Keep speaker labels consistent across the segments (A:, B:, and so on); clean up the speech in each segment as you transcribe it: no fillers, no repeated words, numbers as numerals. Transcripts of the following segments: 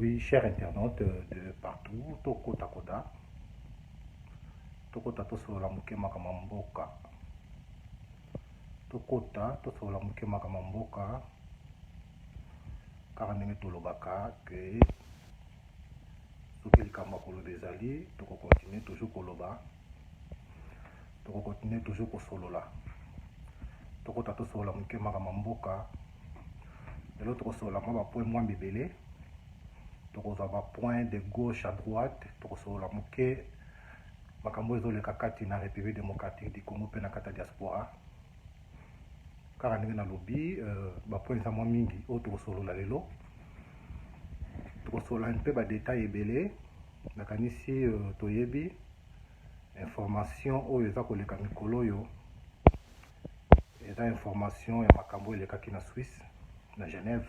A: Oui, chers internautes de partout, Toko Takoda, Toko Tato Sola Mukema Kamamboka, Toko Tato Sola Mukema Kamamboka, Karanenge Tolobaka, que ce qu'il kamba Kolo des alliés, Toko continue toujours Koloba, Toko continue toujours Kosolola, Toko Tato Sola Mukema Kamamboka, de l'autre Sola Maba Point moins bébélé. Toko zaba point de gauche à droite, Toko Sola Muke. Makambo ezo le kakati na République démocratique du Congo pe na kata diaspora car ndenge na lobby ba point za mwa mingi o to solo la lelo to solo un peu ba détail ebele na kanisi toyebi information oyo eza koleka mikolo yo eza information ya makambo elekaki na Suisse na Genève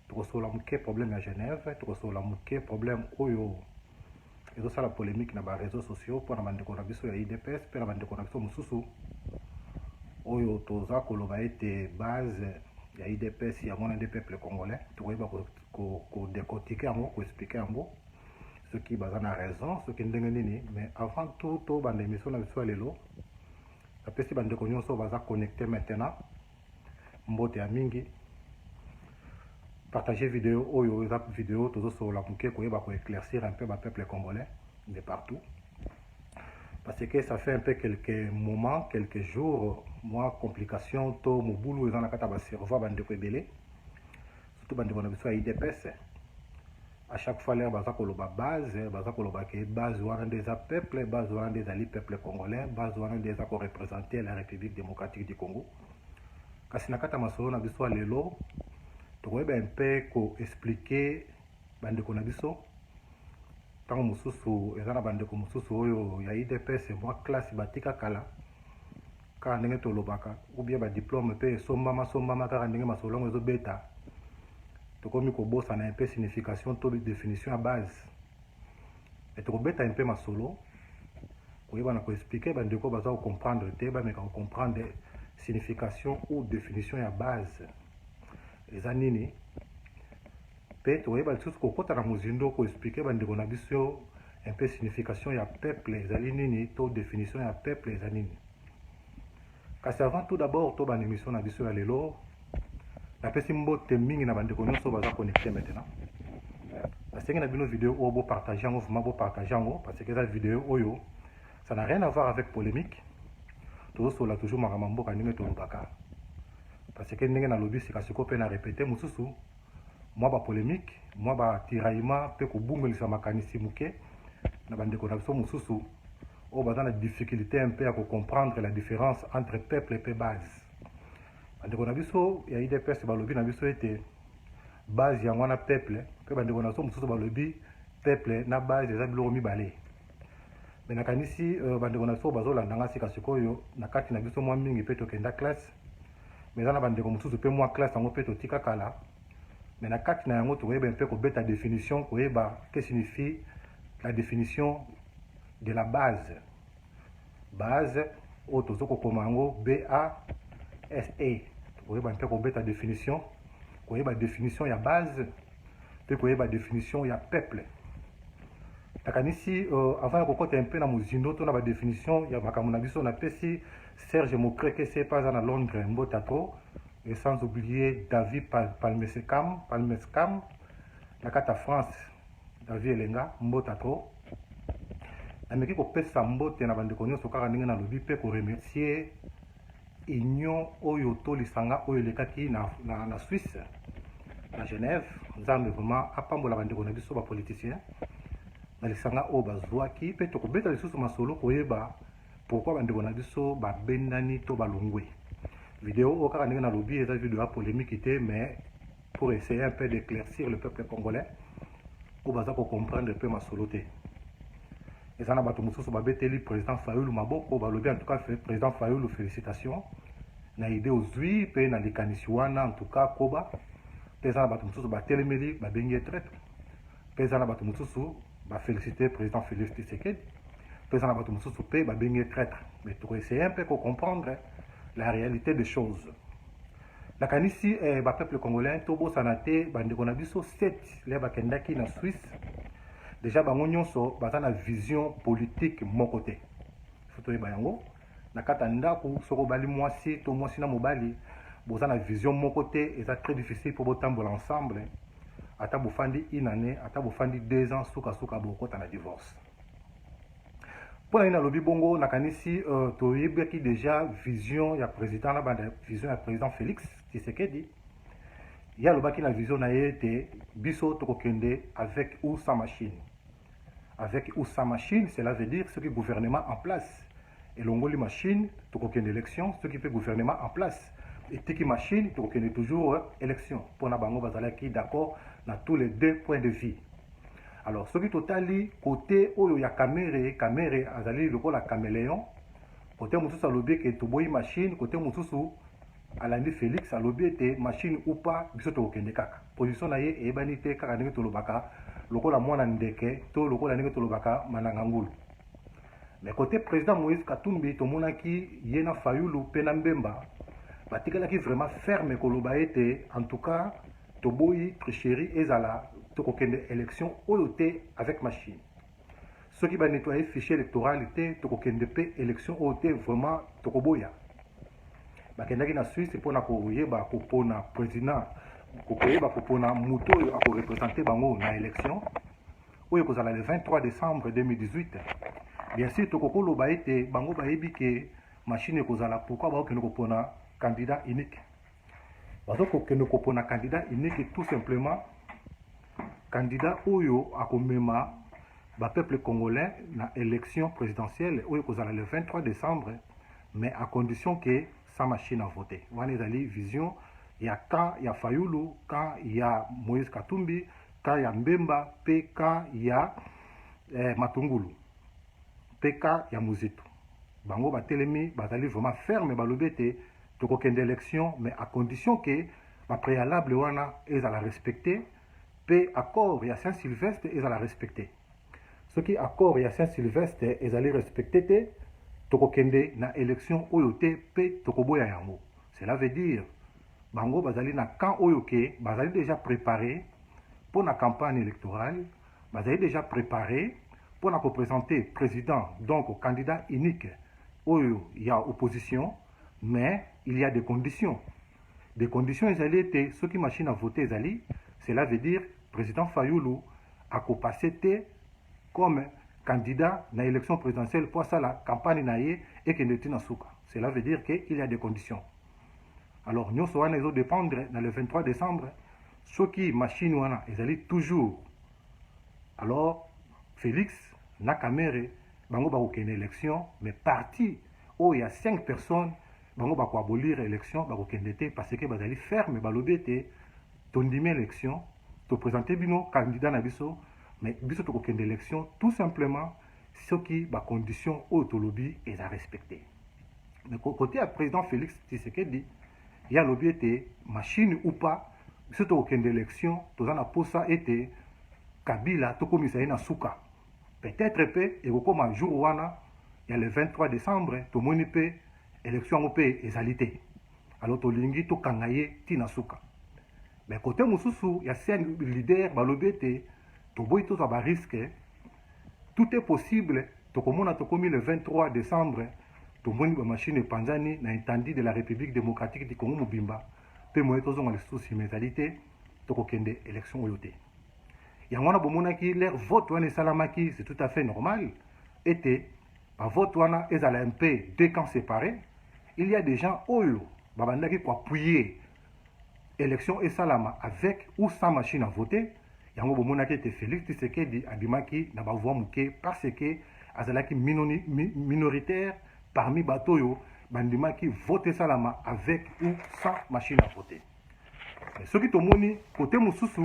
A: to solo muke problème ya Genève to solo muke problème oyo et ça la polémique dans les réseaux sociaux pour la bande de ya IDPS pour la bande de mususu oyo toza koloba ete base ya IDPS ya mona des peuples congolais to va ko décortiquer yango ko expliquer yango ceux qui basent na raison ceux qui ndenge nini mais avant tout to bande émission na biso lelo la pesi bande ko nyonso baza connecter maintenant mbote ya mingi partager vidéo oyo eza vidéo tozo sur la muke ko yeba ko éclaircir un peu le peuple congolais de partout parce que ça fait un peu quelques moments quelques jours moi complication to mobulu eza na kata ba cerveau bande ko ebele surtout bande ko na biso ya IDPS à chaque fois l'air baza ko loba base baza ko loba ke base wana des peuple base wana des ali peuple congolais base wana des ko représenter la République démocratique du Congo kasi na kata masolo na biso lelo tokoyeba un peu ko expliquer bandeko na biso tango mosusu eza na bandeko mosusu oyo ya IDPS mwa classe batika kala kaka ndenge tolobaka ou bien badiplôme mpe esombama kaka ndenge masolongo ezobeta tokomi kobosana un peu signification to définition ya base e tokobeta un peu masolo koyeba na koexplike bandeko baza kocomprendre te bameka kocomprendre signification ou définition ya base eza nini pe toyeba lisusu kokota na mozindo ko expliquer bandeko na biso un peu signification ya peuple ezali nini to définition ya peuple eza nini kasi avant tout d'abord to bana émission na biso ya lelo napesi mbote mingi na bandeko nyonso baza connecté maintenant nasengi na bino vidéo oyo bo partager yango vraiment bo partager yango parce que eza vidéo oyo ça n'a rien à voir avec polémique tozosola toujours makambo mboka ndenge tolobaka parce que ndenge nalobi sika siko mpe na répété mosusu mwa ba polémique mwa ba tiraillement mpe kobungelisa makanisi muke na bandeko na biso mosusu oyo baza na difficulté un peu ya comprendre la différence entre peuple et base bandeko na biso ya IDPS balobi na biso ete base yango wana peuple mpe bandeko na biso mosusu balobi peuple na base eza biloko mibale me nakanisi bandeko na biso bazolandanga sika sikoyo na kati na biso mwa mingi mpe tokenda classe mais eza na bandeko mosusu mpe mwa classe yango mpe totika kala mais na kati na yango tokoyeba mpe kobeta définition koyeba que signifie la définition de la base oyo tozo kokoma yango BASE tokoyeba mpe kobeta définition koyeba définition ya base mpe koyeba définition ya peuple nakanisi avant ya kokota mpe na mozindo to na badéfinition ya makambo na biso napesi Serge Mokreke sepa aza na Londres mbota tro et sans oublier David Palmescam na kata France David Elenga mbota tro nameki kopesa mbote na bandeko nyonso kaka ndenge nalobi mpe koremercier union oyo tolisanga oyo elekaki na Suisse na Genève nzambe vraiment apambola bandeko na biso bapoliticien na lisanga oyo bazwaki mpe tokobeta lisusu masolo koyeba pourquoi bandeko na biso babendani to balongwe vidéo oyo kaka ndenge nalobi eza vidéo ya polémique te mais pour essayer un peu d'éclaircir le peuple congolais oyo baza kocomprendre mpe masolo te eza na bato mosusu babeteli président Fayulu maboko balobi en tout cas président Fayulu félicitations na idée ozwi mpe na likanisi wana en tout cas koba mpe eza na bato mosusu batelemeli babengi ye traître mpe eza na bato mosusu bafélicité président Félix Tshisekedi mpe eza na bato mosusu mpe babengi ye traître mais tokoessaye un peu kocomprendre la réalité des choses La kanisi peuple congolais tobo sanate bandeko na biso 7 les bakendaki na Suisse déjà bango nyonso baza na vision politique mon côté foto yebango na kata ndako soko bali mwasi to mwasi na mobali boza na vision mon côté et ça très difficile pour botambola ensemble ata bofandi une année ata bofandi 2 ans suka bokota na divorce. Pour la lobby bongo nakanisi toyebaki déjà vision ya président na banda vision ya président Félix Tshisekedi ya lobaki na vision na yete biso tokokende avec ou sans machine. Avec ou sans machine, cela veut dire ce qui gouvernement en place. Et l'ongoli machine, tokokende élection, ce qui fait gouvernement en place. Et tiki machine, tokokende toujours élection. Pour na bango bazalaki d'accord dans tous les deux points de vue. Alors, ce qui totali côté oyo ya caméré azali lokola caméléon, côté mususu alobi ke toboyi machine, côté mususu alandi Félix alobi ete machine ou pas biso tokende kaka. Position na ye ebani te kaka ndenge tolobaka lokola mwana ndeke to lokola ndenge tolobaka mananga ngulu. Mais côté président Moïse Katumbi tomonaki yena Fayulu pena Mbemba batikalaki vraiment ferme koloba ete en tout cas toboyi tricherie ezala tokokende élection oyote avec machine. Ce qui va nettoyer fichier électoral était tokokende pe élection oyote vraiment tokoboya. Bakendaki na Suisse pour na koyeba kopona président koyeba kopona muto oyo ako représenter bango na élection oyo kozala le 23 décembre 2018. Bien sûr tokokoloba ete bango bayebi ke machine kozala pourquoi bakokende kopona candidat unique. Bazokokende kopona candidat unique tout simplement candidat oyo akomema ba peuple congolais na élection présidentielle oyo kozala le 23 décembre mais à condition que sa machine à voter. Wana ezali vision ya quand ya Fayulu, quand ya Moïse Katumbi, quand ya Mbemba, pe quand ya Matungulu, pe quand ya Muzitu. Bango batelemi bazali vraiment ferme balobete tokokende élection mais à condition que ba préalable wana ezala respecter pe accord ya Saint-Sylvestre ezala respecter. Ce qui accord ya Saint-Sylvestre ezali respecter te tokokende na élection oyo te pe tokoboya yango. Cela veut dire bango bazali na camp oyo ke bazali déjà préparé pour la campagne électorale, bazali déjà préparé pour la représenter président donc candidat unique oyo ya opposition, mais il y a des conditions. Des conditions ezali ete ceux qui machine à voter ezali, cela veut dire président Fayulu a passé te comme candidat dans l'élection présidentielle pour ça la campagne naie et que n'était na souka. Cela veut dire qu'il y a des conditions. Alors nous sommes les autres dépendre dans le 23 décembre ceux qui machine wana ils allaient toujours. Alors Félix na caméré bango ba une élection mais parti où il y a 5 personnes bango ba ko abolir l'élection ba ko kendete parce que bazali ferme ba lobete tondime élection to présenter bino candidat na biso. Mais biso tokokende élection tout simplement ce qui ba condition autolobby est à respecter. Mais côté à président Félix Tshisekedi il y a lobby était machine ou pas biso tokokende élection tozana posa était Kabila tokomisa na suka peut-être pe et comme jour wana il y a le 23 décembre to moni pe élection ngo pe ezalité alors to lingi to kangaye tina suka. Mais côté mususu il y a 5 leaders ba lobby était toboyi to ba risque tout est possible tokomona tokomi le 23 décembre tomoni ba machine panzani na intendit de la République démocratique du Congo mobimba pe moye tozonga le souci métalité tokokende élection oyote yango na bomona ki leur vote wana salamaki c'est tout à fait normal était ba vote wana ezala un peu deux camps séparés. Il y a des gens oyo babandaki ko appuyer élection et salama avec ou sans machine à voter. Yango bomonaki ete Félix Tshisekedi abimaki na bavoix muke parce que azalaki minoritaire parmi batoyo bandimaki voter salama avec ou sans machine à voter. Mais ce qui tomoni côté mususu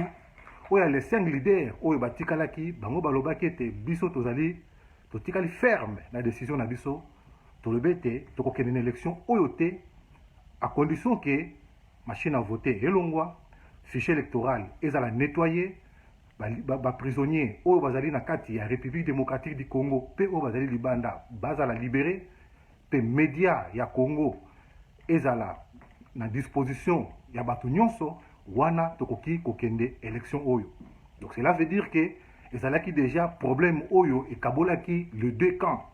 A: oya les 5 leaders oyo batikalaki bango balobaki ete biso tozali totikali ferme na décision na biso tolobete tokokende na élection oyo te à condition que machine à voter elongwa fichier électoral ezala nettoyer ba prisonniers oyo bazali na kati ya République démocratique du Congo pe oyo bazali libanda bazala libéré pe média ya Congo ezala na disposition ya bato nyonso wana tokoki kokende élection oyo. Donc cela veut dire que ezalaki déjà problème oyo ekabolaki les deux camps.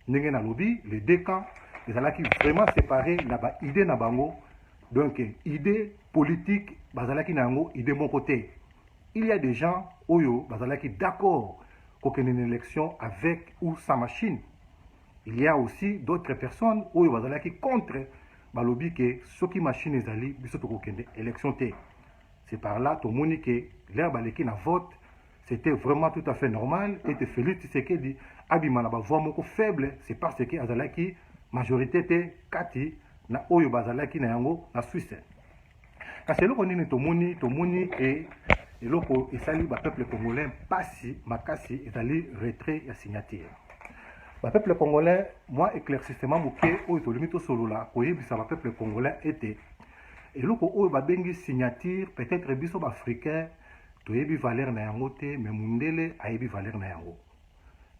A: Ndenge na lobi les deux camps ezalaki vraiment séparé na ba idée na bango. Donc idée politique bazalaki na yango idée mon côté. Il y a des gens oyo bazalaki d'accord kokende une élection avec ou sans machine. Il y a aussi d'autres personnes oyo bazalaki contre balobi que soki machine ezali biso tokokende élection te. C'est par là tout le monde que l'air baleki na vote, c'était vraiment tout à fait normal. Et te Félix Tshisekedi abima na ba voix moko faible, c'est parce que azalaki majorité te kati na oyo bazalaki na yango na Suisse. Kasi eloko nini tomoni et eloko esali ba peuple congolais pasi makasi ezali retrait ya signature. Ba peuple congolais moi éclaircissement moké oyo tolingi to solola koyebisa ba peuple congolais était eloko oyo babengi signature peut-être biso baafricain toyebi valeur na yango te mais mundele ayebi valeur na yango.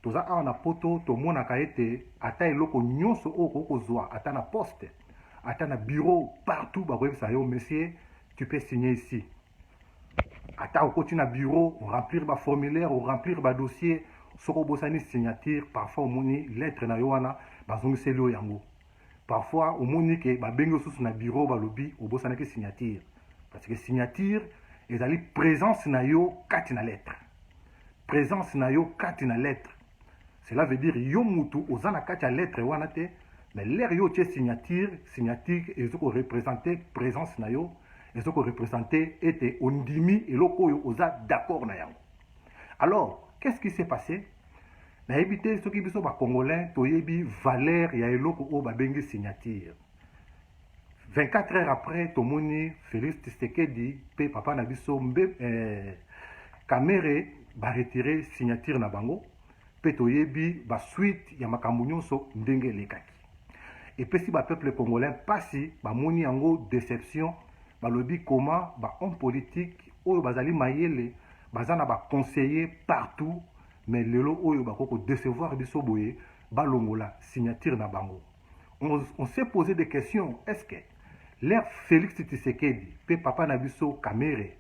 A: Toza awa na poto tomonaka ete ata eloko nyonso oyo kokozwa ata na poste ata na bureau partout bakoyebisa yo monsieur tu peux signer ici. Ata okoti na bureau remplir ba formulaire ou remplir ba dossier soko bosani signature parfois omoni lettre na yo wana bazongiseli yo yango. Parfois, au monde que babengo sous na bureau balobi au bossana que signature parce que signature est ali présence na yo kati na lettre. Présence na yo kati na lettre. Cela veut dire yo mutu ozana kati na lettre wana te mais l'air yo tie signature ezoko représenter présence na yo ezoko représenter ete ondimi eloko yo oza d'accord na yango. Alors, qu'est-ce qui s'est passé? Na éviter ceux qui biso ba congolais toyebi valeur ya eloko o babengi signature. 24 heures après tomoni Félix Tshisekedi pe papa na biso mbe Kamere ba retirer signature na bango pe toyebi ba suite ya makambo nyonso ndenge lekaki. Et puis si ba peuple congolais pasi ba moni yango déception ba lobi comment ba homme politique oyo bazali mayele bazana ba conseiller partout. Mais lelo oyo bakoko décevoir biso boye balongola signature na bango. On s'est posé des questions. Est-ce que l'air Félix Tshisekedi pe papa na biso Kamere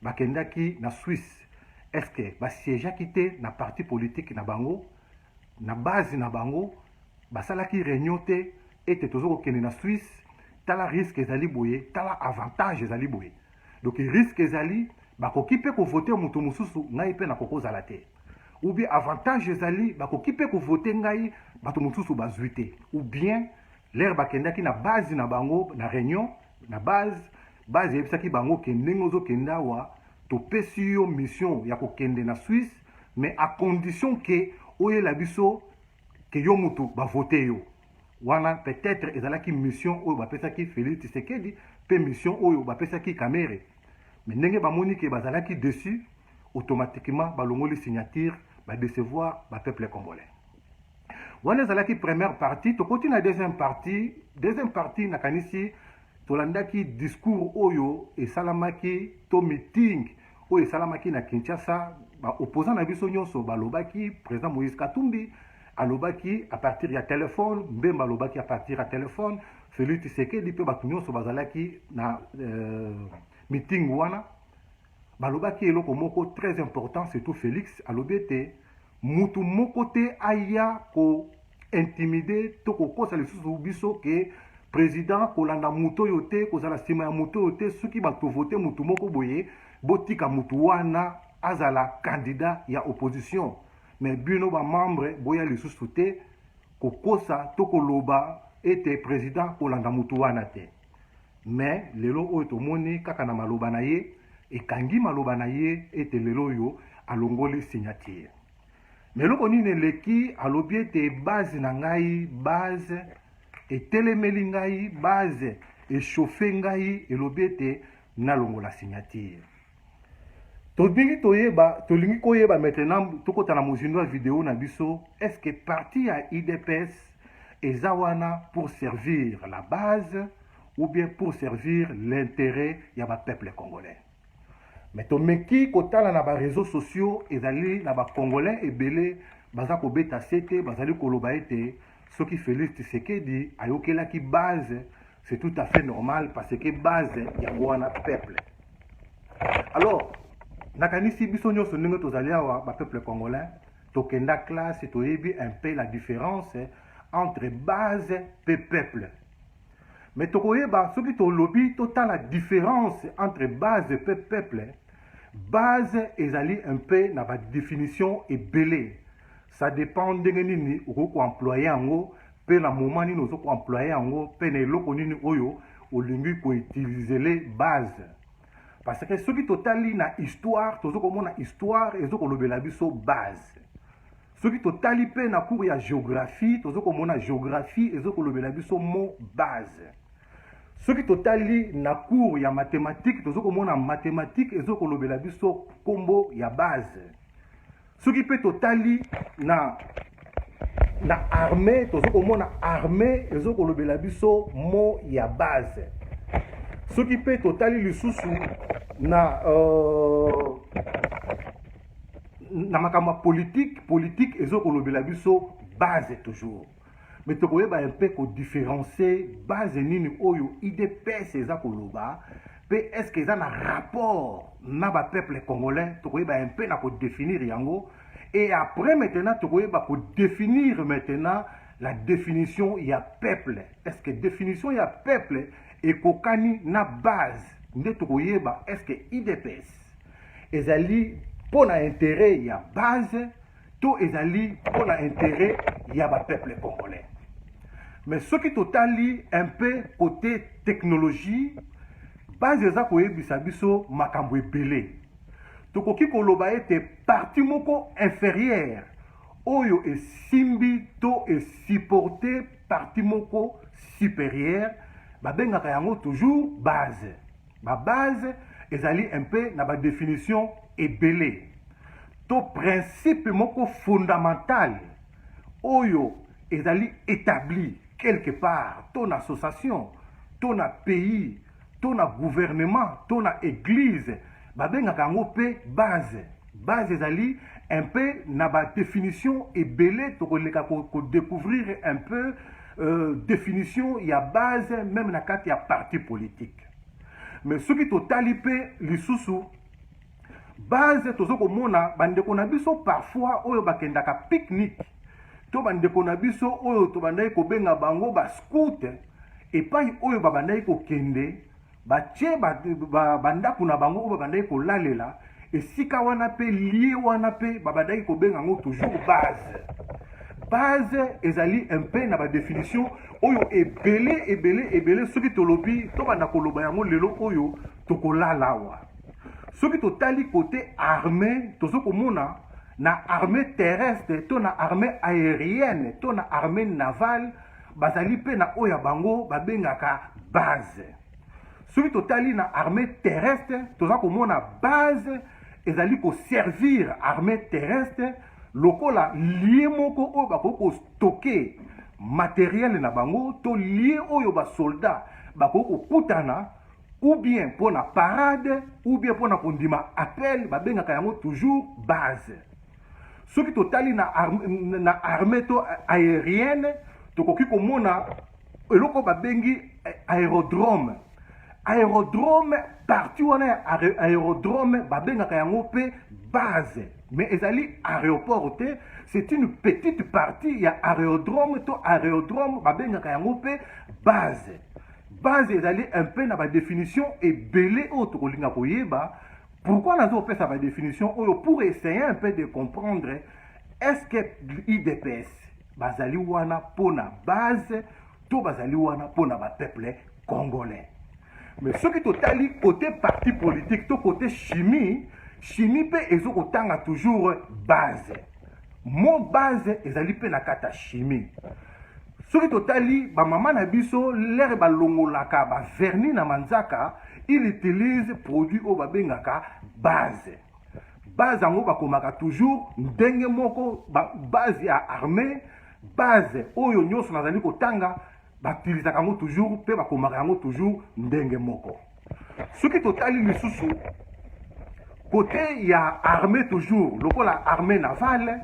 A: bakendaki na Suisse est-ce que ba siège quitté na parti politique na bango na base na bango basalaki réunion te ete tozoko kende na Suisse tala risque ezali boye tala avantage ezali boye. Donc risque ezali bakoki pe ko voter mutu mususu ngai pe na kokozala te. Ou bien avantage ezali bakoki pe ko voter ngai bato mususu bazuite ou bien l'air bakendaki na base na bango na réunion na base yebisaki bango ke ndenge ozokenda wa topesi yo mission ya kokende na Suisse mais à condition que oyela biso ke yo mutu bavote yo wana peut-être ezalaki mission oyo bapesaki Félix Tshisekedi pe mission oyo bapesaki Kamere mais ndenge bamoni ke bazalaki dessus automatiquement balongoli signature ba décevoir ba peuple congolais. Wana ezalaki première partie tokoti na deuxième partie na kanisi tolandaki discours oyo esalamaki to meeting oyo esalamaki na Kinshasa ba opposant na biso nyonso balobaki président Moïse Katumbi alobaki à partir ya téléphone Mbemba alobaki à partir ya téléphone Félix Tshisekedi pe bato nyonso bazalaki na meeting wana balobaki eloko moko très important surtout Félix alobete mutu moko te aya ko intimider to ko kosa lisusu biso ke président kolanda muto yo te kozala sima ya muto yo te soki bato voter mutu moko boye botika mutu wana azala candidat ya opposition mais bino ba membre boya lisusu te ko kosa to koloba ete président kolanda mutu wana te mais lelo oyo tomoni kaka na maloba na ye ekangi maloba na ye ete lelo yo alongoli signature. Mais loko nini leki alobi ete base na ngai base etelemeli ngai base echauffe ngai elobi ete nalongola signature. Tolingi koyeba maintenant tokota na mozindo ya vidéo na biso est-ce que parti ya IDPS eza wana pour servir la base ou bien pour servir l'intérêt ya ba peuple congolais. Mais tomeki kotala na ba réseaux sociaux ezali na ba congolais ebele baza ko beta sete bazali koloba ete soki Félix Tshisekedi ayokelaki base c'est tout à fait normal parce que base yango wana peuple. Alors nakanisi biso nyonso ndenge tozali awa ba peuple congolais tokenda classe toyebi un peu la différence entre base et peuple. Mais tokoyeba soki tolobi total la différence entre base et peuple. Base ezali un peu na ba définition ebele. Ça dépend ndenge nini oko employer yango pe na moment nini ozoko employer yango pe na eloko nini oyo olingi ko utiliser les bases. Parce que soki totali na histoire tozoko mona histoire ezoko lobela biso base. Soki totali pe na cours ya géographie tozoko mona géographie ezoko lobela biso mot base. Soki totali na cours ya mathématique tozoko mona mathématique ezoko lobela biso kombo ya base. Soki pe totali na armée tozoko mona armée ezoko lobela biso mot ya base. Soki pe totali lisusu na makambo politique ezoko lobela biso base toujours. Mais tokoyeba un peu ko différencier base nini oyo IDPS eza koloba pe est-ce que ça na rapport na ba peuple congolais tokoyeba un peu na ko définir yango et après maintenant tokoyeba ko définir maintenant la définition ya peuple. Est-ce que définition ya peuple ekokani na base nde tokoyeba est-ce que IDPS ezali pona intérêt ya base to ezali pona intérêt ya ba peuple congolais. Mais ce qui totali un peu côté technologie, base eza koyebisa biso makambo ebele. Tokoki koloba ete parti moko inférieure oyo esimbi to supporter parti moko supérieur, babengaka yango toujours base. Ba base ezali un peu na ba définition ebele. To principe moko fondamental oyo ezali établi quelque part, ton association, ton pays, ton gouvernement, ton église, babengaka yango pe base. Base ezali un peu na ba définition ebele tokoleka ko découvrir un peu définition ya base même na kati ya parti politique. Mais ce qui totali pe lisusu base tozoko mona bandeko na biso parfois oyo bakendaka pique-nique to bandeko na biso oyo to bandai ko benga bango ba scout et pai oyo ba bandai ko kende ba tie bandako na bango oyo bandai ko lalela esika wana pe lié wana pe ba bandai ko benga ngo toujours base. Base ezali un peu na ba définition oyo ebele soki tolobi to banda koloba yango lelo oyo tokolalawa. Soki totali côté armée tozoko mona na armée terrestre to na armée aérienne to na armée navale bazali pe na oya bango babengaka base. Soki totali na armée terrestre tozako mona base ezali ko servir armée terrestre lokola lié moko oyo bako stocker matériel na bango to lié oyo ba soldat bako kutana ou bien pour la parade ou bien pour la kondima appel babengaka yango toujours base. Ce qui totali na armée to aérienne tokoki komona eloko babengi aérodrome. Aérodrome parti wana aérodrome babengaka yango pe base. Mais ezali aéroport te, c'est une petite partie ya aérodrome to aérodrome babengaka yango pe base. Base ezali un peu na ba définition ebele oyo tokolinga koyeba. Pourquoi nazo pesa ba définition oyo pour essayer un peu de comprendre est-ce que IDPS bazali wana pona base to bazali wana pona ba peuple congolais. Mais ce qui totali côté parti politique to côté chimie pe ezoko tanga toujours base. Mon base ezali pe na kata chimie. Soki totali ba mama na biso l'air ba longolaka ba vernis na manzaka il utilise produit o ba bengaka base. Base yango bakomaka toujours ndenge moko base ya armée base oyo nyonso nazali kotanga batilisaka yango toujours pe bakomaka yango toujours ndenge moko. Soki totali lisusu côté ya armée toujours lokola armée navale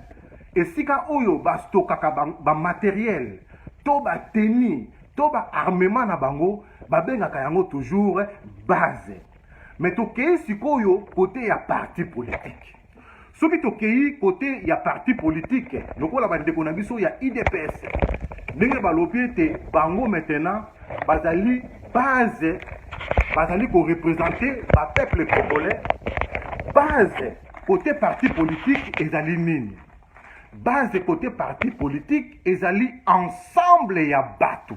A: esika oyo bastokaka ba matériel to ba tenue to ba armement na bango babengaka yango toujours base. Mais tokei sikoyo côté ya parti politique. Soki tokei côté ya parti politique, lokola bandeko na biso ya IDPS. Ndenge balobi ete bango maintenant bazali base, bazali ko représenter ba peuple congolais. Base côté parti politique ezali nini? Base côté parti politique ezali ensemble ya bato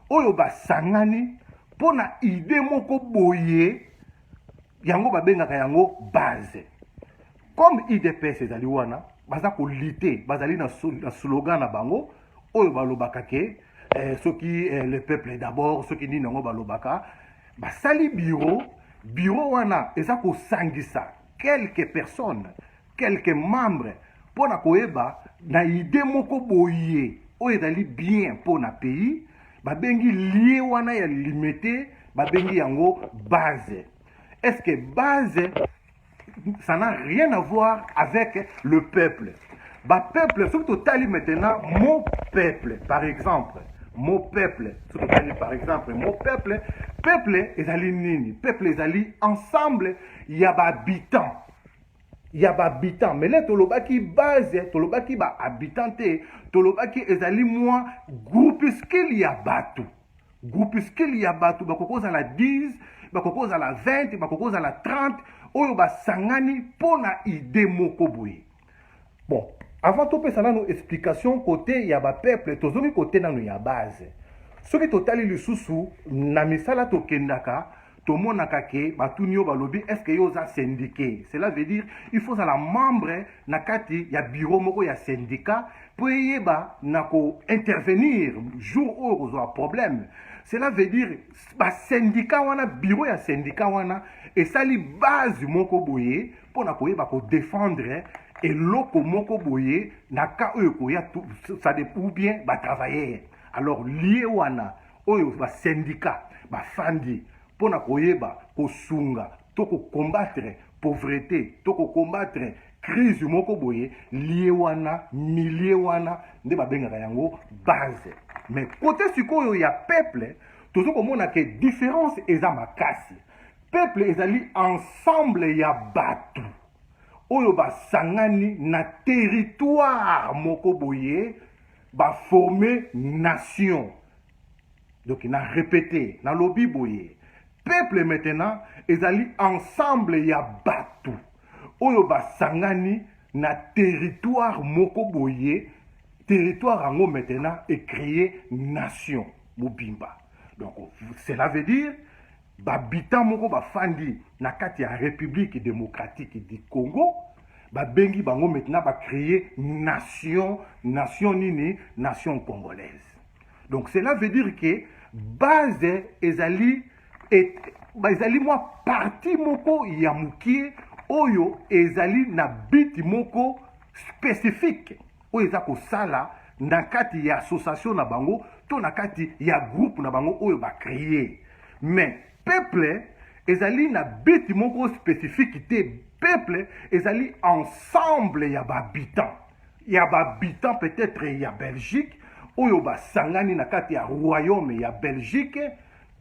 A: oyo basangani pona idée moko boye yango babengaka yango base. Comme IDPS ezali wana baza ko lité bazali na slogan na bango oyo balobaka ke soki le peuple d'abord, soki nini yango balobaka basali bureau wana eza ko sangisa quelques personnes, quelques membres pona koyeba na idée moko boye oyo ezali bien pona pays babengi lié wana ya limité babengi yango base. Est-ce que base ça n'a rien à voir avec le peuple? Ba peuple, surtout tali maintenant mon peuple par exemple, mon peuple, surtout tali par exemple mon peuple, peuple ezali nini? Peuple ezali ensemble ya ba habitants. Il y a des habitants, mais là, tolobaki base, tolobaki ba habitanté, tolobaki ezali moi groupuscule ya batu. Groupuscule ya batu, bakokoza la 10, bakokoza la 20, bakokoza la 30, oyo ba sangani pona idée moko boye. Bon, avant tout ça na no explication côté ya ba peuple, tozongi côté na no ya base. Soki totali lisusu na misala tokendaka tout le monde a kaké, batunio balobi, est-ce que yoza syndiqué? Cela veut dire, il faut ça la membre nakati ya bureau moko ya syndicat pour yeba nako intervenir jour où on a problème. Cela veut dire, ba syndicat wana bureau ya syndicat wana et ça li base moko boye pour nako yeba ko défendre et loko moko boye naka eko ya ça dépend bien ba travailler. Alors lié wana oyo ba syndicat ba fandi pona koyeba kosunga to ko combattre pauvreté to ko combattre crise moko boye lié wana milieu wana nde babengaka yango base. Mais côté sikoyo ya peuple tozo komona ke différence eza makasi. Peuple ezali ensemble ya batu oyo basangani na territoire moko boye ba former nation. Donc na répété na lobi boye peuple maintenant ezali ensemble ya batu oyo basangani na territoire moko boye territoire ango maintenant est créé nation mobimba. Donc cela veut dire babitan moko bafandi na kati ya République démocratique du Congo babengi bango maintenant ba créer nation nini nation congolaise. Donc cela veut dire que base ezali ezali moi parti moko ya mukie oyo ezali na biti moko spécifique oyo eza kosala na kati ya association na bango to na kati ya groupe na bango oyo ba créer. Mais peuple ezali na biti moko spécifique te. Peuple ezali ensemble ya babitan peut-être ya Belgique oyo basangani na kati ya royaume ya Belgique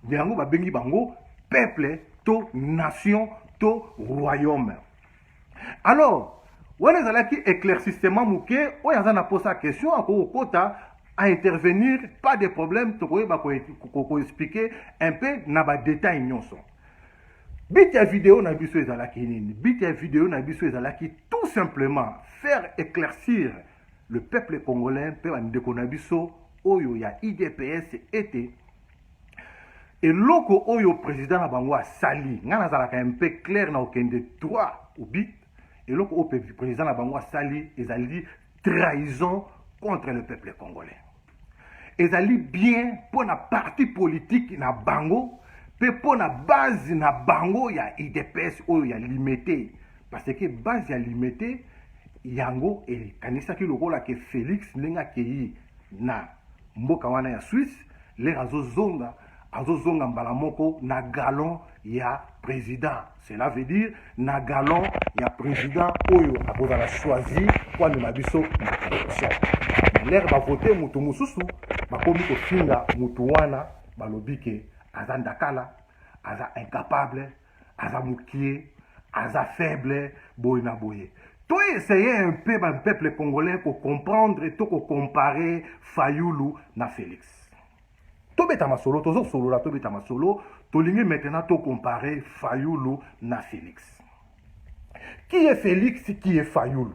A: yango babengi bango peuple to nation to royaume. Alors wana ezalaki éclaircissement muke oyo aza na posa question akokota à intervenir, pas de problème tokoyeba ko expliquer un peu na ba détail nyonso. Bit ya vidéo na biso ezalaki nini? Bit ya vidéo na biso ezalaki tout simplement faire éclaircir le peuple congolais pe bandeko na biso oyo ya IDPS était et loko oyo président na bango asali nga nazalaka un peu clair na okende droit au bit et loko o président na bango asali ezali trahison contre le peuple congolais. Ezali bien pour na parti politique na bango pe pour na base na bango ya IDPS oyo ya limité parce que base ya limité yango e kanisa ki lokola ke Félix nenga kei na mboka wana ya Suisse le azozonga mbala moko na galon ya président. Cela veut dire na galon ya président oyo akozala choisi kwa de mabiso na élection. l'air va voter mutu mususu bakomi kofinga mutu wana balobi ke aza ndakala aza incapable aza mukie aza faible boye na boye. To essayer un peu le peuple congolais pour comprendre et pour comparer Fayulu na Félix. To beta masolo tozo solo la to beta masolo to lingi maintenant to comparer Fayulu na Félix. Qui est Félix, qui est Fayulu?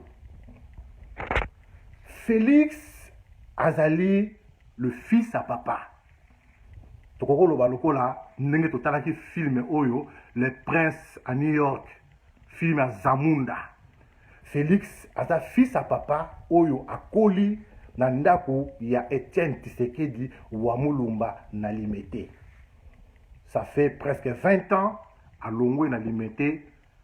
A: Félix azali le fils à papa. Tokoko lo baloko la ndenge totalaki film oyo Le Prince à New York, film à Zamunda. Félix aza fils à papa oyo akoli na ndako ya Etienne Tshisekedi wa Mulumba na Limete. Ça fait presque 20 ans à Longwe na Limete,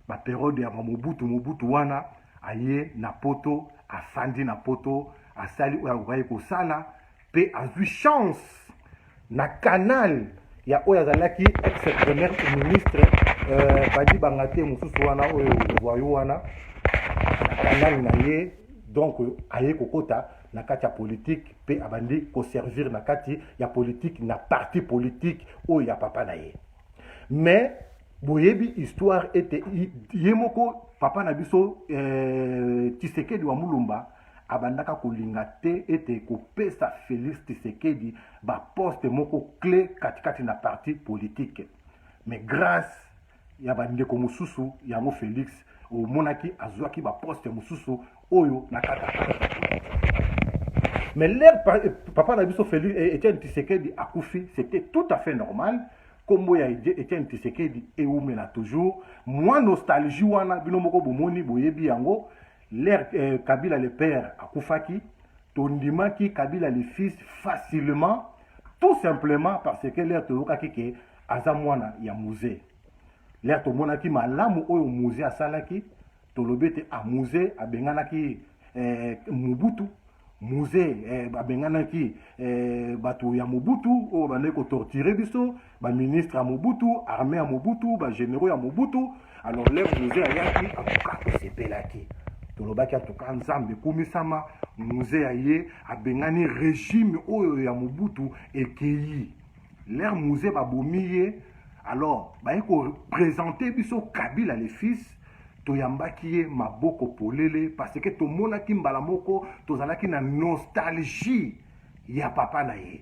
A: ma période ya Mobutu wana aye na poto, afandi na poto, asali oya waye ko sala pe azu chance na canal ya oya zalaki ex-premier ministre badi bangate mususu wana oyo voyo wana canal na ye donc aye kokota na kati ya politique pe abandi ko servir na kati ya politique na parti politique oyo ya papa na ye. Mais boyebi histoire était yemoko papa na biso Tshisekedi wa Mulumba abandaka kolinga te ete kopesa Félix Tshisekedi ba poste moko clé katikati na parti politique. Mais grâce ya bandeko mususu ya mo Félix o monaki azwaki ba poste mususu oyo na kata. Mais l'air papa na biso Félix Etienne Tshisekedi akufi, c'était tout à fait normal. Comme ya Etienne Tshisekedi et oumela toujours moi nostalgie wana bino moko bomoni boyebi yango l'air Kabila le père akufaki tondimaki Kabila le fils facilement tout simplement parce que l'air tolokaki ke aza mwana ya musée. L'air tomonaki malamu oyo musée asalaki tolobete a musée abenganaki Mobutu musée abenganaki bato ya Mobutu o bane ko torturer biso ba ministre ya Mobutu armée ya Mobutu ba généraux ya Mobutu. Alors l'air musée ayaki atuka ko sepelaki tolobaki atuka nzambe kumisama musée aye abengani régime oyo ya Mobutu ekei l'air musée babomiye. Alors ba ko présenter biso Kabila le fils toyambaki ye maboko polele parce que tomonaki mbala moko tozalaki na nostalgie ya papa na ye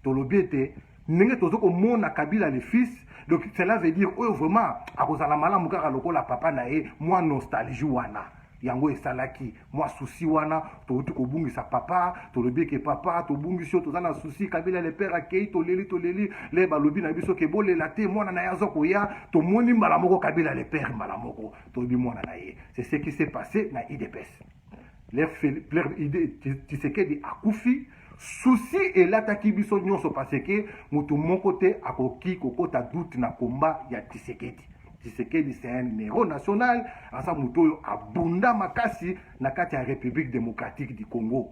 A: tolobi ete ndenge tozoko mona Kabila le fils. Donc cela veut dire oyo vraiment akozala malamu kaka lokola papa na ye moi nostalgie wana yango esalaki moi souci wana touti kobungisa papa tolobi ke papa tobungisi yo tozana souci Kabila le père akei toleli le balobi na biso ke bolela te mwana na yazo koya tomoni mbala moko Kabila le père mbala moko tolobi mwana na ye. C'est ce qui s'est passé na IDPS. Leur Tshisekedi akufi souci elataki biso nyonso parce que mutu moko te akoki kokota doute na komba ya Tshisekedi. Tshisekedi c'est un héros national asa mutoyo abunda makasi na kati ya République démocratique du Congo.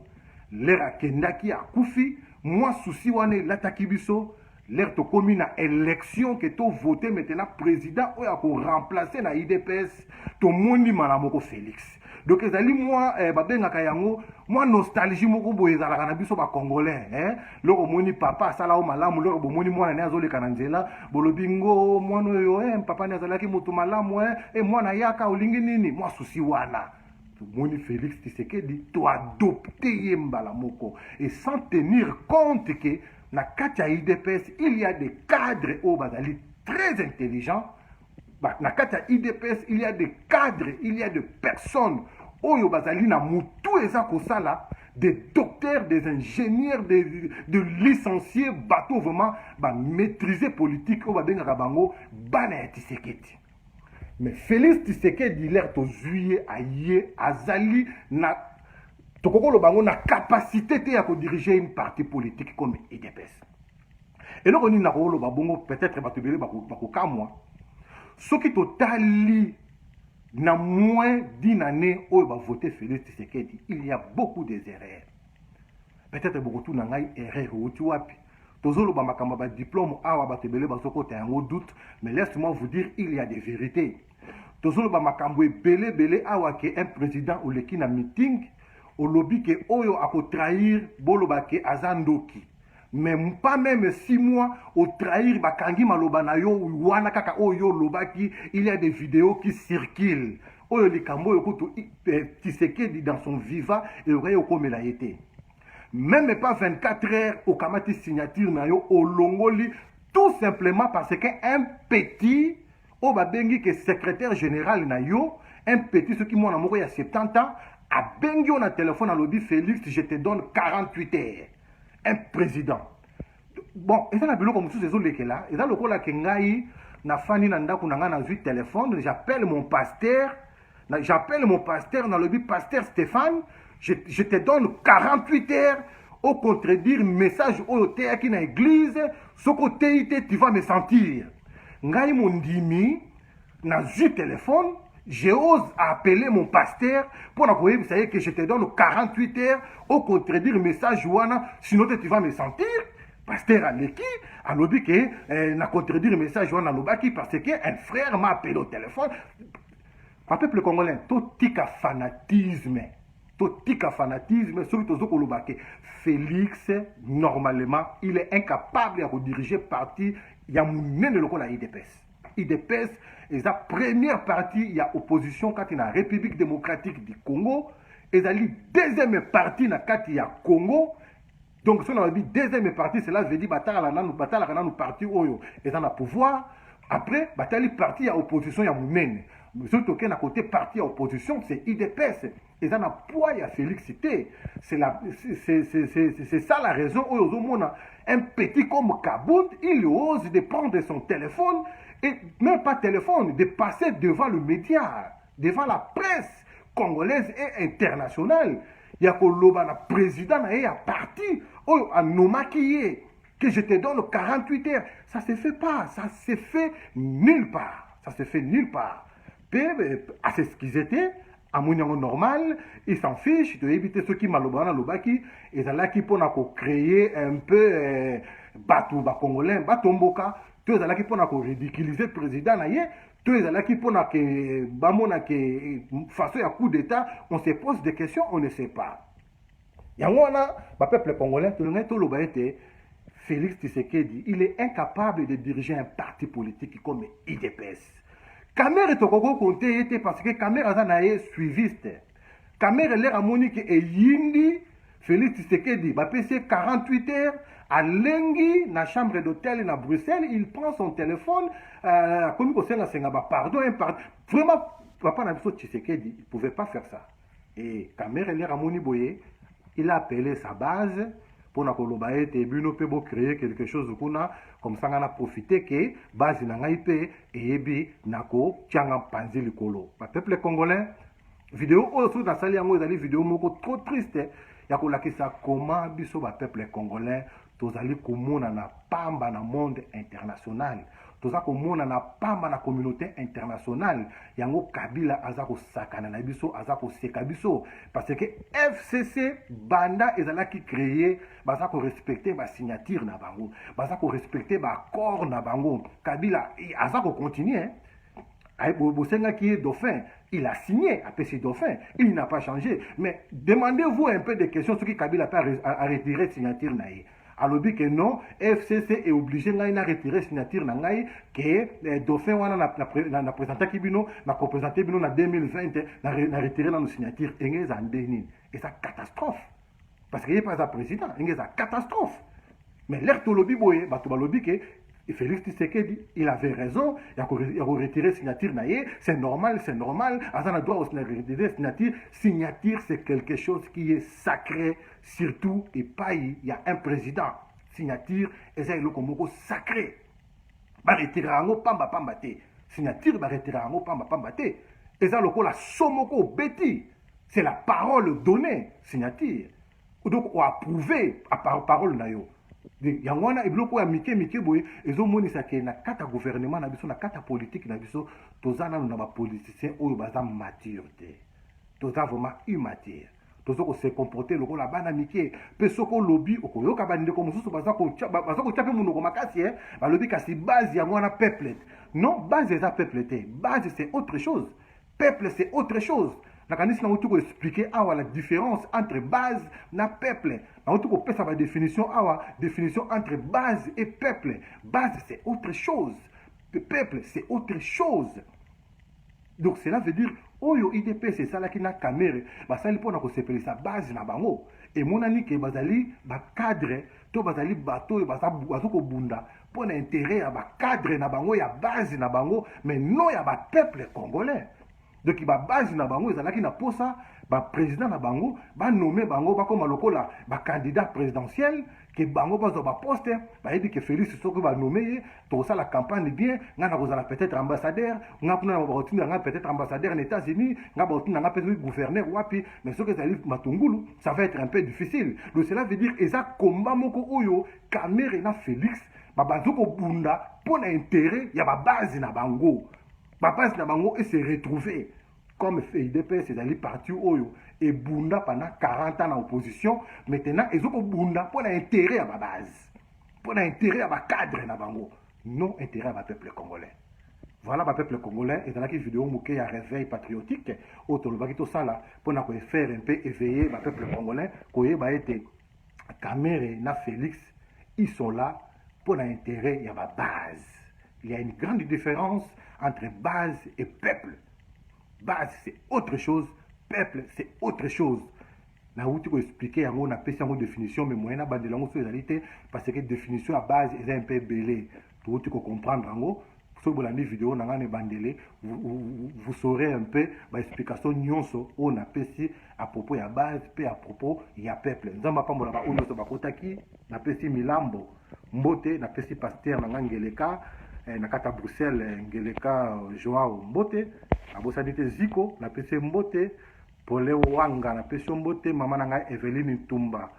A: L'air akendaki akufi moi souci wane lataki biso l'air to komi na élection que to voter maintenant président oyo ko remplacer na IDPS to mondi malamoko Félix. Donc ezali moi babengaka yango moi nostalgie moko boye ezalaka na biso ba congolais loko moni papa sala o malamu loko bomoni mwana ne azoleka na nzela bolobingo mwana oyo papa ne azalaki mutu malamu mwana yaka olingi nini moi souci wana moni Félix Tshisekedi to adopter ye mbala moko et sans tenir compte que na kati ya IDPS il y a des cadres au bazali très intelligents. Na kati ya IDPS il y a des cadres, il y a des personnes oyo bazali na mutu eza kosala des docteurs, des ingénieurs, de licenciés bateau vraiment ba maîtriser politique o babengaka bango bana ya Tshisekedi. Mais Félix Tshisekedi l'air to juillet aye azali na tokoko lo bango na capacité te ya ko diriger une parti politique comme IDPS. Et donc on na ko lo babongo peut-être batubele bako kamwa soki totali na moins d'une année où va voter Félix Tshisekedi, il y a beaucoup des erreurs. Peut-être beaucoup tout n'angai erreur ou tu wapi. Tozolo ba makamba ba diplôme awa ba tebele ba soko te un doute, mais laisse-moi vous dire il y a des vérités. Tozolo ba makambo belé awa que un président ou leki na meeting au lobby que oyo ako trahir boloba ke azandoki. Mais pas même 6 mois au trahir bakangi maloba na yo wana kaka oyo lobaki, il y a des vidéos qui circulent. Oyo likambo yo kutu Tshisekedi dans son vivant et aurait au comme la été. Même pas 24 heures au kamati signature na yo au longoli, tout simplement parce qu'un petit au babengi que secrétaire général na yo, un petit ce qui moi na il y a 70 ans a bengi on a téléphone à lobby Félix, je te donne 48 heures. Un président. Bon, et ça na bilo comme sous ces autres là, et ça le kola kengai na fani na ndako na nga na zui téléphone, j'appelle mon pasteur dans le but pasteur Stéphane, je te donne 48 heures au contredire message au thé qui na église, ce côté tu vas me sentir. Ngai mon dimi na zui téléphone, j'ose appeler mon pasteur pour vous savez que je te donne 48 heures au contredire message wana, sinon tu vas me sentir. Pasteur Aleki a lobby que na contredire message wana lobaki parce que un frère m'a appelé au téléphone. Le peuple congolais, tout tika fanatisme, surtout au lobaki. Félix, normalement, il est incapable de diriger parti. Il y a mon de la IDPS. IDPS est la première partie, il y a opposition quand il y a la République démocratique du Congo. Et la deuxième partie, quand il y a Congo. Donc, si on a dit deuxième partie, cela veut dire que nous parti oyo et dans le pouvoir. Après, bataille parti, il y a opposition, il y a mounene. Surtout qu'à côté parti à opposition, c'est IDPS. Et dans le poids, il y a félicité. C'est ça la raison où un petit comme Kabound, il ose de prendre son téléphone, et même pas téléphone, de passer devant le média, devant la presse congolaise et internationale. Il y a le président et un parti, un nomaki, que je te donne 48 heures. Ça ne se fait pas, ça se fait nulle part. Ça se fait nulle part. À ce qu'ils étaient, à mon normal, ils s'en fichent de éviter ceux qui malobana lobaki, et là qui pour créer un peu bateau congolais, bateau mboka, tout ça là qui pour ridiculiser le président naïe. Tous les gens qui pensent que face à coup d'État, on se pose des questions, on ne sait pas. Il y a un peuple congolais, Félix Tshisekedi, il est incapable de diriger un parti politique comme IDPS. Kamer est au côté parce que Kamer a suiviste. Kamer est l'air Monique et Yindi, Félix Tshisekedi, va passer 48 heures. À Lengi, dans la chambre d'hôtel à Bruxelles, il prend son téléphone, comme pardon, vraiment, papa n'a pas Tshisekedi, il ne pouvait pas faire ça. Et Kamer Ramoni Boye, il a appelé sa base pour créer quelque chose comme ça, on a profité que base n'a pas été et ebi nako tianga panzi likolo. Le peuple congolais, vidéo aussi dans salle yango ezali vidéo moko trop triste ya kolakisa comment biso ba peuple congolais tozali komona na pamba na monde international, toza komona na pamba na communauté internationale. Yango Kabila aza ko sakana na biso, aza ko seka biso parce que FCC banda ezala ki créer baza ko respecter ba signature na bango, baza ko respecter ba accord na bango. Kabila aza ko continuer Bosenga qui est dauphin, il a signé à PC Dauphin, il n'a pas changé. Mais demandez-vous un peu de questions sur qui Kabila a retiré signature naïe. Alors que non, FCC est obligé de retirer signature naïe que Dauphin n'a présenté Kibino, n'a représenté Bino en 2020, n'a retiré la signature. Et c'est une catastrophe. Parce qu'il n'y a pas de président, c'est une catastrophe. Mais l'air de lobby, et Félix Tshisekedi, il avait raison, il a retiré signature naïe, c'est normal, Azan a droit au retirer signature. Signature, c'est quelque chose qui est sacré, surtout, et pas il y a un président. Signature, et c'est le combo sacré. Ba retirer ango pamba pamba te. Signature, ba retirer ango pamba pamba te. Et ça, le la somoko beti, c'est la parole donnée, signature. Donc, on a approuvé à parole naïo. Yangwana ibloko ya mike boye ezomonisa ke na kata gouvernement na biso na kata politique na biso tozana na ba politiciens oyo baza mature te, toza vraiment immature, tozo ko se comporter loko la bana mike pe soko lobby okoyoka bande ko mususu baza ko taper munoko makasi ba lobby kasi base yangwana peuple. Non, base eza peuple te, base c'est autre chose, peuple c'est autre chose. nakanisi na utuko expliquer awa la différence entre base na peuple na utuko pesa ba définition awa définition entre base et peuple. Base c'est autre chose, peuple c'est autre chose. Donc cela veut dire oyo IDPS esalaki na Kamere basali mpona kosepelisa base na bango emonani ke bazali bacadre to bazali bato oyo bazokobunda mpona intérêt ya bacadre na bango ya base na bango mais non ya bapeuple congolais. Donc base na bango ezalaki na posa président na bango nommé bango bakoma lokola candidat présidentiel ke bango bazwa baposte bayebi ke Félix soki nommé ye tosala campagne bien nga na kozala peut-être ambassadeur nga kuna na bakotinda nga peut-être ambassadeur en États-Unis nga bakotinda nga peut-être gouverneur wapi mais soki ezali matungulu ça va être un peu difficile. Donc cela veut dire eza combat moko oyo Kamere na Félix bazoko bunda mpona intérêt ya base na bango. Base na bango et se retrouver comme IDPS c'est-à-dire parti oyo et bunda pendant 40 ans en opposition. Maintenant ils ont bunda pour l'intérêt à ma base, pour l'intérêt à ma cadre na bango, non intérêt à ma peuple congolais. Voilà ma peuple congolais et dans la vidéo mouké à réveil patriotique autour de tout ça là pour nous faire un peu éveiller ma peuple congolais koye ba été Kamere na Félix ils sont là pour l'intérêt à ma base. Il y a une grande différence entre base et peuple. Base, c'est autre chose. Peuple, c'est autre chose. Na outi ko expliquer yango na pesa yango définition mais moyena bandela yango sur réalité parce que définition à base est un peu belé. Tout outi ko comprendre yango. Si vous avez vidéo na ngane bandele, vous saurez un peu ma explication nyonso on a pesi à propos ya base pe à propos ya peuple. Nzamba pambola ba oyo so bakotaki na pesi milambo mbote na pesi pasteur na ngeleka na kata Bruxelles ngeleka Joao Mbote na bosanite Ziko na pesi Mbote Pole Wanga na pesi Mbote mama na ngai Eveline Tumba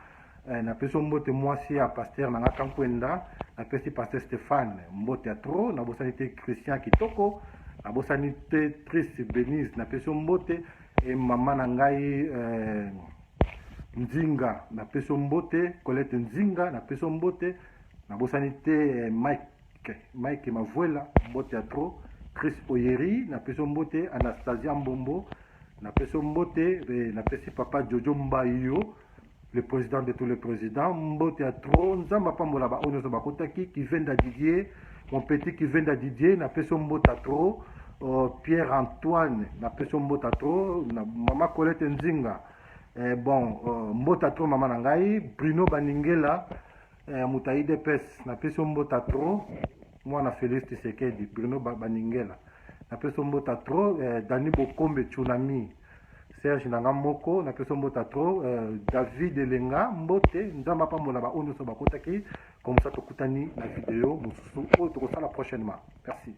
A: na pesi Mbote mwasi ya pasteur na ngaka Nkwenda na pesi pasteur Stéphane Mbote atro na bosanite Christian Kitoko na bosanite Trice Benise na pesi Mbote et mama na ngai Nzinga na pesi Mbote Colette Nzinga na pesi Mbote na bosanite Mike Mavuela Mbote atro Chris Oyeri na peso Mbote Anastasia Mbombo na peso Mbote na pesi papa Jojo Mbayo le président de tous les présidents Mbote atro nzamba pambola ba onoso bakotaki qui vient de Didier mon petit qui vient de Didier na peso Mbote atro Pierre Antoine na peso Mbote atro na mama Colette Nzinga bon Mbote atro mama na ngai Bruno Baningela Mutaide Pes na peso Mbote atro moi na Félix Tshisekedi Bruno Baningela na peso Mbote atro Dani Bokombe Tsunami Serge Nangamoko na peso Mbote atro David Elenga Mbote nzamba pambola ba ondo so bakotaki comme ça tokutani na vidéo mususu oyo tokosala prochainement. Merci.